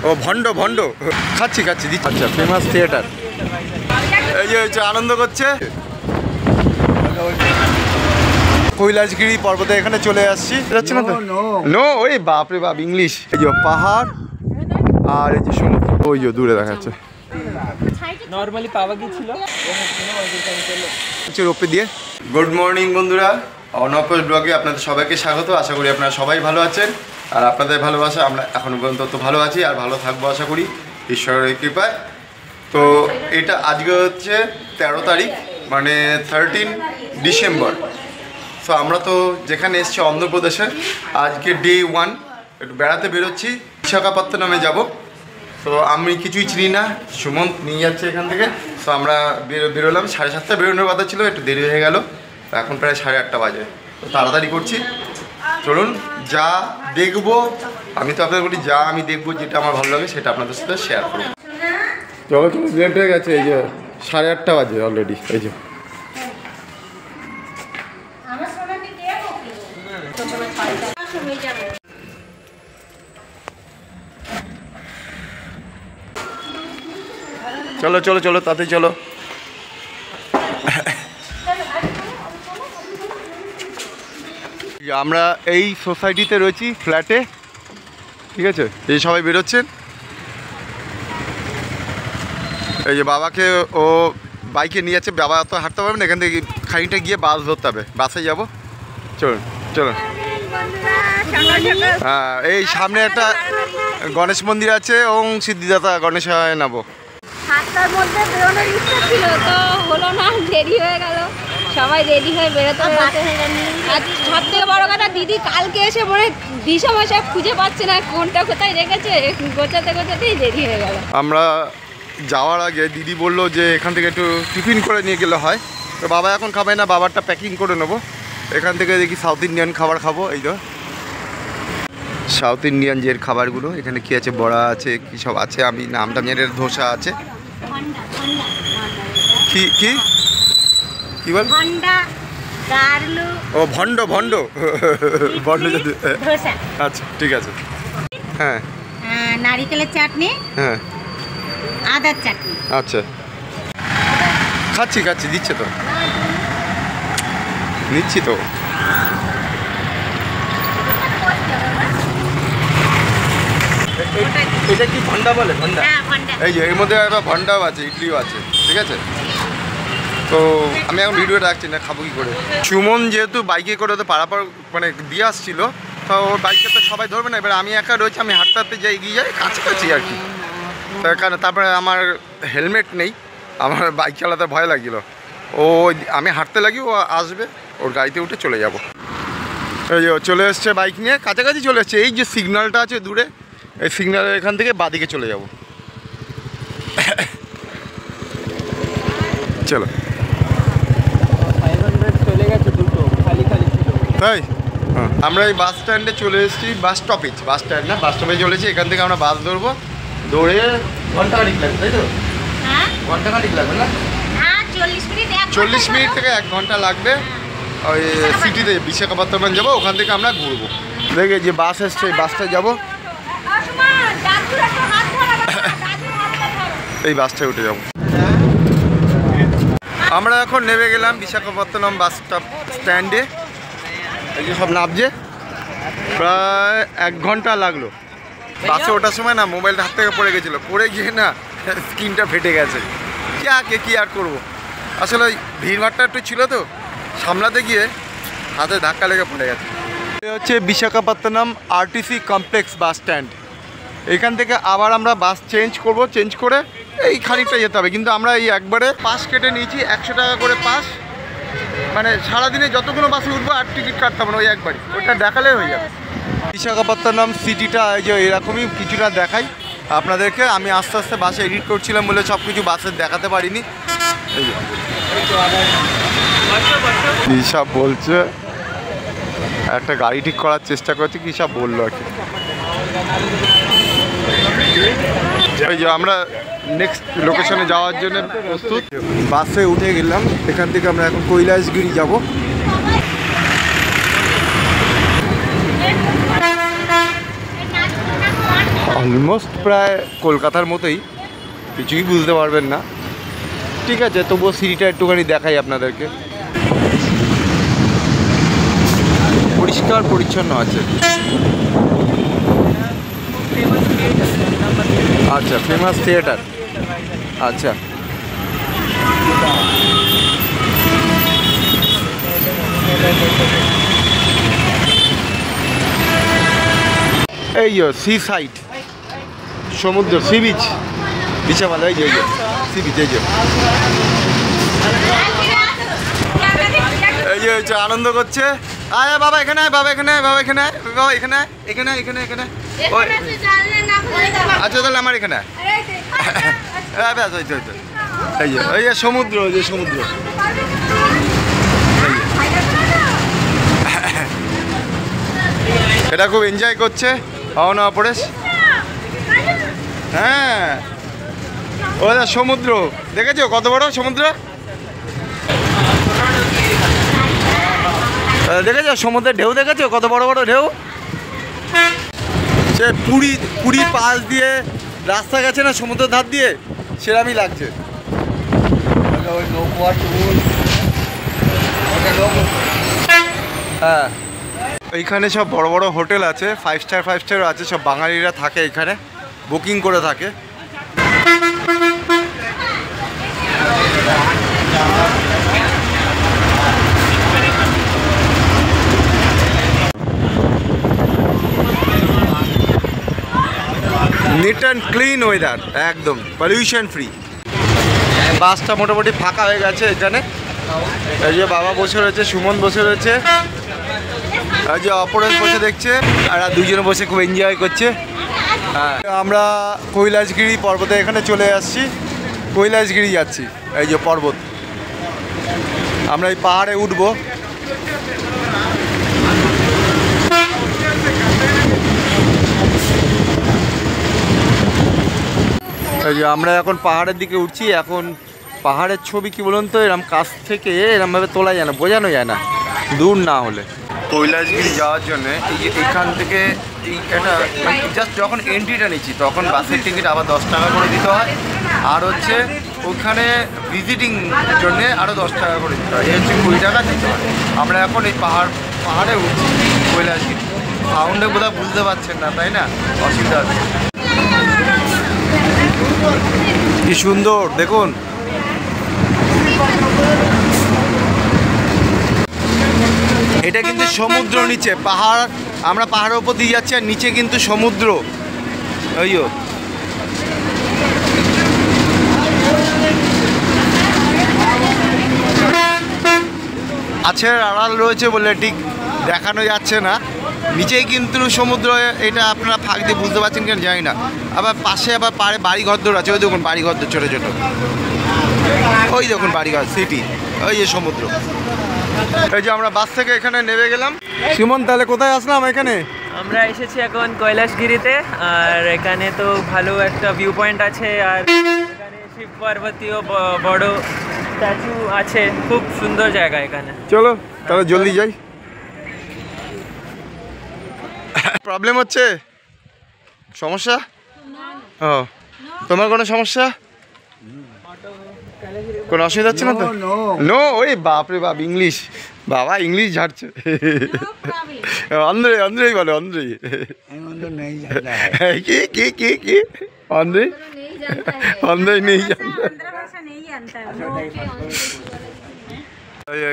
ও ভণ্ড ভণ্ড খাচ্ছি খাচ্ছি দিচ্ছি। আচ্ছা ফেমাস থিয়েটার এই যে হচ্ছে আনন্দ করছে। কৈলাসগিরি পর্বতে এখানে চলে আসছি যাচ্ছে না তো নো ওই বাপরে বাপ ইংলিশ। এই যে পাহাড় আর এই যে সমুদ্র ওই যে দূরে দেখাচ্ছে নরমালি পাওয়া গিয়েছিল রোপে দিয়ে। গুড মর্নিং বন্ধুরা, অনপস ব্লগে আপনাদের সবাইকে স্বাগত। আশা করি আপনারা সবাই ভালো আছেন আর আপনাদের ভালোবাসা আমরা এখনও পর্যন্ত তো ভালো আছি আর ভালো থাকবো আশা করি ঈশ্বরের কৃপায়। তো এটা আজকে হচ্ছে 13 তারিখ মানে 13 ডিসেম্বর। তো আমরা তো যেখানে এসেছি অন্ধ্রপ্রদেশে আজকে ডে 1 একটু বেড়াতে বেরোচ্ছি, বিশাখাপত্তনমে যাব। তো আমি কিছুই চিনি না, সুমন্ত নিয়ে যাচ্ছে এখান থেকে। তো আমরা বেরোলাম 7:30 বেরোনোর কথা ছিল, একটু দেরি হয়ে গেল। এখন প্রায় 8:30 বাজে। তো তাড়াতাড়ি করছি, চলুন যা দেখবো আমি তো আপনাদের বলি যা আমি দেখবো যেটা আমার ভালো লাগে সেটা আপনাদের সাথে শেয়ার করবো। চলো চলো লেট হয়ে গেছে, এই যে 8:30 বাজে অলরেডি। এই যে চলো চলো চলো তাতে চলো। আমরা এই সোসাইটিতে রয়েছি ফ্ল্যাটে, ঠিক আছে। এই সবাই বেরোচ্ছেন, এই যে বাবাকে ও বাইকে নিয়ে যাচ্ছে। বাবা তো হাঁটতে পারবে না, এখান থেকে খানিকটা গিয়ে বাস ধরতে হবে, বাসে যাবো। চলুন চলুন। হ্যাঁ এই সামনে একটা গণেশ মন্দির আছে, ওং সিদ্ধিদাতা গণেশায় নামো। 7টার মধ্যে বেরোনোর ইচ্ছা ছিল তো হলো না, দেরি হয়ে গেল। সবাই রেডি হয়ে বেরোতে আর সব থেকে বড় কথা দিদি কালকে এসে মনে দিশাময় সব খুঁজে পাচ্ছে না কোনটা কোথায় রেখেছে, গোছাতে গোছাতেই দেরি হয়ে গেল। আমরা যাওয়ার আগে দিদি বললো যে এখান থেকে একটু টিফিন করে নিয়ে গেলে হয়। তো বাবা এখন খাবে না, বাবারটা প্যাকিং করে নেবো। এখান থেকে দেখি সাউথ ইন্ডিয়ান খাবার খাবো। এই তো সাউথ ইন্ডিয়ান যে খাবারগুলো এখানে কী আছে, বড়া আছে, কী সব আছে আমি নামটা জানি, ধোসা আছে। কি কি কি বল ও ভণ্ড ভণ্ড ভণ্ড যদি আচ্ছা ঠিক আছে। হ্যাঁ নারিকেলের চাটনি, হ্যাঁ আদার চাটনি। আচ্ছা খাচ্ছি খাচ্ছি দিচ্ছে তো, নিচ্ছি তো। এটা কি ভন্ডা বলে? ভন্ডা। এই যে এর মধ্যে একটা ভন্ডাও আছে, ইডলিও আছে, ঠিক আছে। তো আমি এখন ভিডিও রাখছি না, খাবো কি করে। সুমন যেহেতু বাইকে করে তো পারাপার মানে দিয়ে আসছিল, তো ওর বাইকে তো সবাই ধরবে না। এবার আমি একা রয়েছি, আমি হাঁটতে হাঁটতে যাই, এগিয়ে যাই কাছাকাছি আর কি। তার কারণে তারপরে আমার হেলমেট নেই, আমার বাইক চালাতে ভয় লাগছিল। ও আমি হাঁটতে লাগি, ও আসবে, ওর গাড়িতে উঠে চলে যাব। এই যে চলে এসছে বাইক নিয়ে, কাছাকাছি চলে এসছে। এই যে সিগন্যালটা আছে দূরে, এই সিগন্যালের এখান থেকে বাদিকে চলে যাব। চলো চলে গেছে দুটো খালি খালি ছিল তাই। হ্যাঁ আমরা এই বাস স্ট্যান্ডে চলে এসেছি, বাস স্টপেজ, বাস স্ট্যান্ড না বাস স্টপেজে চলেছি। এখান থেকে আমরা বাস ধরবো, দৌড়ে ঘন্টাখানিক লাগবে, তাই তো? ঘন্টাখানিক লাগবে না, 40 মিনিট থেকে 1 ঘন্টা লাগবে। ওই সিটিতে বিশাখাপত্তনম যাবো, ওখান থেকে আমরা ঘুরবো। দেখে যে বাস এসছে, এই বাসটায় যাবো, এই বাসটায় উঠে যাবো। আমরা এখন নেমে গেলাম বিশাখাপত্তনম বাস স্ট্যান্ডে। এই যে সব নামছে, প্রায় 1 ঘন্টা লাগলো। বাসে ওঠার সময় না মোবাইলটা হাত থেকে পড়ে গেছিলো, পড়ে গিয়ে না স্ক্রিনটা ফেটে গেছে। কি আর করবো, আসলে ওই ভিড়ভাড়টা একটু ছিল তো, সামলাতে গিয়ে হাতে ধাক্কা লেগে পড়ে গেছে। এটা হচ্ছে Visakhapatnam RTC complex bus stand. এখান থেকে আবার আমরা বাস চেঞ্জ করব, চেঞ্জ করে এই খানিকটা যেতে হবে। কিন্তু আমরা এই একবারে পাস কেটে নিয়েছি, 100 টাকা করে পাস। মানে সারাদিনে যতগুলো বাসে উঠবো আর টিকিট কাটতে হবে না, ওই একবারই, ওটা দেখালে হয়ে যাবে। বিশাখাপত্তনম সিটিটা এই যে এরকমই কিছুটা দেখাই আপনাদেরকে। আমি আস্তে আস্তে বাসে এডিট করছিলাম বলে সব কিছু বাসে দেখাতে পারিনি। এই কী সব বলছে, একটা গাড়ি ঠিক করার চেষ্টা করছে, কী সব বললো আর কি। এই যে আমরা নেক্সট লোকেশনে যাওয়ার জন্য প্রস্তুত, বাসে উঠে গেলাম। এখান থেকে আমরা এখন কৈলাসগিরি যাব। অলমোস্ট প্রায় কলকাতার মতোই, কিছুই বুঝতে পারবেন না। ঠিক আছে, তবুও সিঁড়িটা একটুখানি দেখাই আপনাদেরকে। পরিষ্কার পরিচ্ছন্ন আছে। আচ্ছা, ফেমাস থিয়েটার। আচ্ছা, এই সি সাইড, সমুদ্র, সি বিচ, বিচে ভালো। এই যে সি বিচ, এই যে হচ্ছে আনন্দ করছে। আয় বাবা এখানে, বাবা এখানে, বাবা এখানে, বাবা এখানে, এখানে, এখানে, এখানে। আচ্ছা তাহলে আমার এখানে। ব্যাস, ওই তো এই যে সমুদ্র, ওই যে সমুদ্র। এটা খুব এনজয় করছে পাওনা অপরেশ। হ্যাঁ, ওটা সমুদ্র দেখেছো কত বড় সমুদ্র? দেখেছো সমুদ্রের ঢেউ, দেখেছো কত বড় বড় ঢেউ? সে পুরী পাশ দিয়ে রাস্তা গেছে না সমুদ্রের ধার দিয়ে, সেরকমই লাগছে। হ্যাঁ, এইখানে সব বড় বড় হোটেল আছে, 5 স্টার আছে, সব বাঙালিরা থাকে এখানে, বুকিং করে থাকে। নিট অ্যান্ড ক্লিন ওয়েদার, একদম পলিউশন ফ্রি। বাসটা মোটামুটি ফাঁকা হয়ে গেছে এখানে। এই যে বাবা বসে রয়েছে, সুমন বসে রয়েছে, এই যে অপরেশ বসে দেখছে, আর দুজনে বসে খুব এনজয় করছে। হ্যাঁ, আমরা কৈলাসগিরি পর্বতে এখানে চলে আসছি, কৈলাসগিরি যাচ্ছি। এই যে পর্বত, আমরা এই পাহাড়ে উঠবো। এই যে আমরা এখন পাহাড়ের দিকে উঠছি। এখন পাহাড়ের ছবি কি বলুন তো, এরম কাছ থেকে এরমভাবে তোলা যায় না, বোঝানো যায় না দূর না হলে। কৈলাসগিরি যাওয়ার জন্য এই যে এখান থেকে এটা জাস্ট যখন এন্ট্রিটা নিচ্ছি তখন বাসের টিকিট আবার 10 টাকা করে দিতে হয়, আর হচ্ছে ওখানে ভিজিটিং জন্যে আরও 10 টাকা করে দিতে হয়, এই হচ্ছে 20 টাকা দিতে হয়। আমরা এখন এই পাহাড়ে উঠছি কৈলাসগিরি। সাউন্ডে বোধহয় বুঝতে পারছেন না, তাই না? অসুবিধা আছে। কি সুন্দর দেখুন। এটা কিন্তু সমুদ্র, নিচে পাহাড়, আমরা পাহাড়ের উপর দিয়ে যাচ্ছি আর নিচে কিন্তু সমুদ্র। ওইও গাছের আড়াল রয়েছে বলে ঠিক দেখানো যাচ্ছে না, নিচেই কিন্তু সমুদ্র। এটা আপনারা ফাঁক দিয়ে বুঝতে পারছেন কেন জানি না। আবার পাশে আবার বাড়ি ঘরদোর আছে, ওই দেখুন বাড়ি ঘরদোর ছোটো ছোটো, ওই দেখুন বাড়িঘর, সিটি, ওই যে সমুদ্র। এই যে আমরা বাস থেকে এখানে নেমে গেলাম। সুমন, তাহলে কোথায় আসলাম? এখানে আমরা এসেছি এখন কৈলাসগিরিতে, আর এখানে তো ভালো একটা ভিউ পয়েন্ট আছে, আর এখানে শিব পার্বতীও বড় স্ট্যাচু আছে, খুব সুন্দর জায়গা এখানে। চলো তাহলে জলদি যাই। প্রবলেম হচ্ছে, সমস্যা? ও, তোমার কোনো সমস্যা, কোনো অসুবিধা হচ্ছে না তো? নো, ওই বাপরে বাপ, ইংলিশ বাবা, ইংলিশ ঝাড়ছে। অন্ধ্রে, অন্ধ্রেই বলে, অন্ধ্রেই। কি কি কি কি অন্ধ্রে, অন্ধ্রেই নেই জানতে।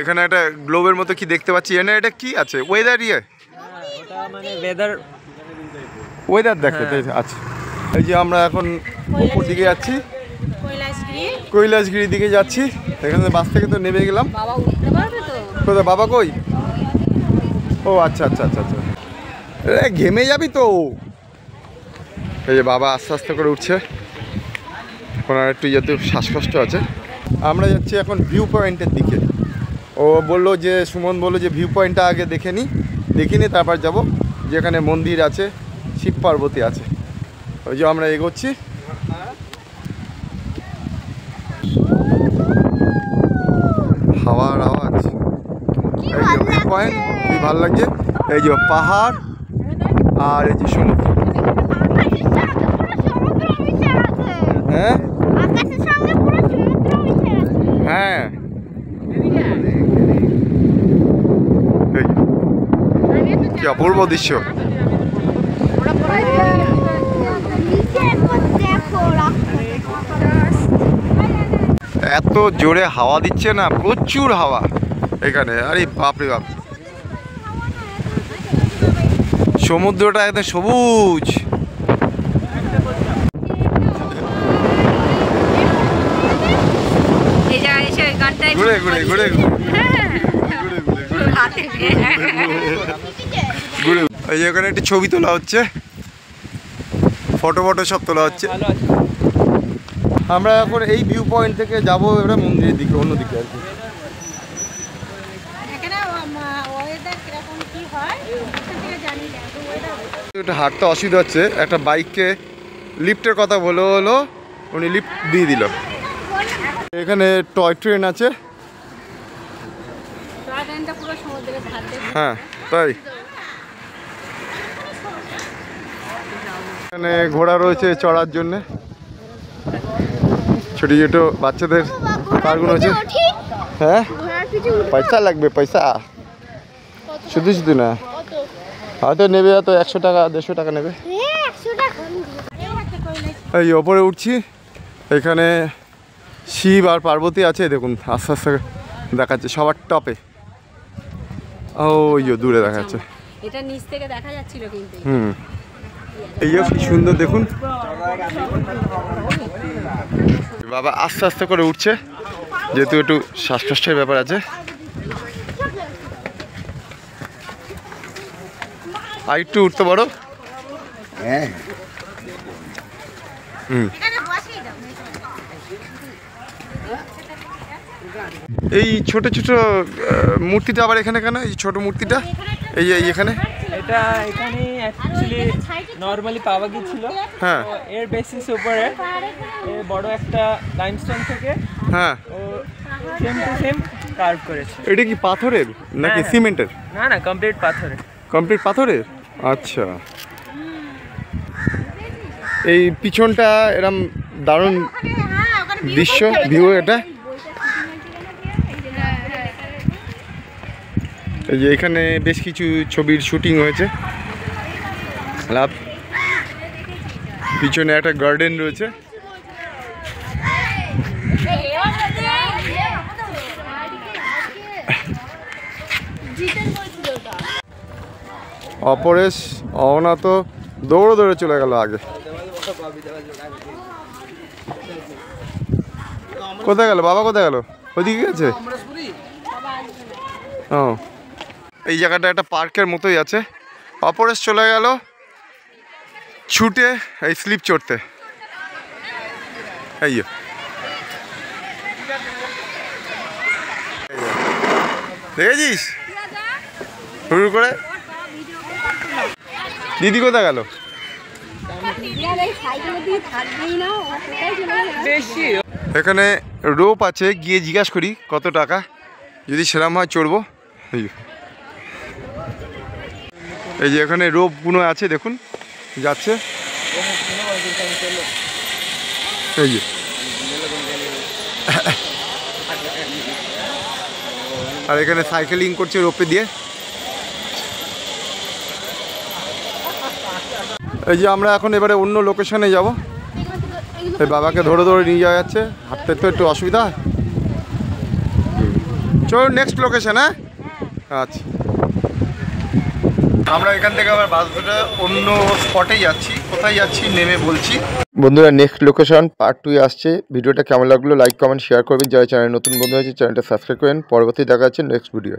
এখানে একটা গ্লোবের মতো কি দেখতে পাচ্ছি, এনে এটা কি আছে? ওয়েদার, ওটা মানে ওয়েদার দেখতে। আচ্ছা, এই যে আমরা এখন উপর দিকে যাচ্ছি, কৈলাসগিরির দিকে যাচ্ছি। এখানে বাস থেকে তো নেমে গেলাম। বাবা উঠতে পারবে তো? কোথায় বাবা, কই? ও আচ্ছা আচ্ছা আচ্ছা আচ্ছা, ঘেমে যাবি তো। এই যে বাবা আস্তে আস্তে করে উঠছে, ওনার একটু যেহেতু শ্বাসকষ্ট আছে। আমরা যাচ্ছি এখন ভিউ পয়েন্টের দিকে। ও বললো যে, সুমন বললো যে ভিউ পয়েন্টটা আগে দেখিনি তারপর যাব, যেখানে মন্দির আছে, শিব পার্বতী আছে। ওই যে আমরা এগোচ্ছি। হাওয়ার আওয়াজ, এই যে ভিউ পয়েন্ট, খুবই ভালো লাগছে। এই যে পাহাড় আর এই যে সমুদ্র। অপূর্ব দৃশ্য। এত জোরে হাওয়া দিচ্ছে না, প্রচুর হাওয়া এখানে। আরে বাপরে বাপ, সমুদ্রটা একদম সবুজ। ঘুরে ঘুরে ঘুরে ঘুরে এই যে এখানে একটি ছবি তোলা হচ্ছে, ফটো সব তোলা হচ্ছে। আমরা এখন এই ভিউ পয়েন্ট থেকে যাবো এবার মন্দিরের দিকে, অন্যদিকে আর কি। একটু হাঁটতে অসুবিধা হচ্ছে, একটা বাইককে লিফটের কথা হলো, উনি লিফট দিয়ে দিল। এখানে টয় ট্রেন আছে। হ্যাঁ তাই, এখানে ঘোড়া রয়েছে চড়ার জন্যে, ছোট ছোট বাচ্চাদের কারগুলো আছে। হ্যাঁ পয়সা লাগবে, পয়সা শুধু না, হয়তো নেবে হয়তো 100 টাকা 150 টাকা নেবে। এই ওপরে উঠছি, এখানে শিব আর পার্বতী আছে, দেখুন আস্তে আস্তে দেখাচ্ছে সবার টপে। ওই দূরে দেখাচ্ছে, এটা নিচ থেকে দেখা যাচ্ছিল কিন্তু। এই কি সুন্দর দেখুন। বাবা আস্তে আস্তে করে উঠছে, যেহেতু একটু শ্বাসকষ্টের ব্যাপার আছে। আর একটু উঠতে পারো। হ্যাঁ এই ছোট ছোট মূর্তিটা আবার এখানে কেন? এই ছোট মূর্তিটা এই এখানে, এটা এখানে অ্যাকচুয়ালি নরমালি পাওয়া গিয়েছিল। হ্যাঁ, এর বেসিস উপরে এর বড় একটা লাইমস্টোন থেকে হ্যাঁ ও সেম টু সেম কার্ভ করেছে। এটা কি পাথরের নাকি হ্যাঁ, সিমেন্টের? না কমপ্লিট পাথরের। কমপ্লিট পাথরের, আচ্ছা। এই পিছনটা এরম দারুণ দৃশ্য, ভিউ এটা। এই যে এখানে বেশ কিছু ছবির শুটিং হয়েছে। লাভ পিছনে একটা গার্ডেন রয়েছে। অপরেশ অনাথ দৌড়ে চলে গেল আগে। কোথায় গেল বাবা, কোথায় গেল? ওইদিকে গেছে। ও এই জায়গাটা একটা পার্কের মতোই আছে। অপরেশ চলে গেল ছুটে এই স্লিপ চড়তে। এই দেখেছিস শুরু করে। দিদি কোথায় গেল? এখানে রোপ আছে, গিয়ে জিজ্ঞাসা করি কত টাকা, যদি সেরকম হয় চড়বো। এই যে এখানে রোপগুলো আছে দেখুন যাচ্ছে। এই যে আর এখানে সাইকেলিং করছে রোপে দিয়ে। এই যে আমরা এখন এবারে অন্য লোকেশনে যাব। এই বাবাকে ধরে নিয়ে যাওয়া যাচ্ছে, হাঁটতে তো একটু অসুবিধা হয়। চলো নেক্সট লোকেশন। হ্যাঁ আচ্ছা, আমরা এখান থেকে আবার বাস ধরে অন্য স্পটে যাচ্ছি। কোথায় যাচ্ছি নেমে বলছি। বন্ধুরা নেক্সট লোকেশন পার্ট 2 আসছে। ভিডিওটা কেমন লাগলো লাইক কমেন্ট শেয়ার করবেন। যারা চ্যানেল নতুন বন্ধু আছে চ্যানেলটা সাবস্ক্রাইব করেন। পরবর্তী দেখা যাচ্ছে নেক্সট ভিডিও।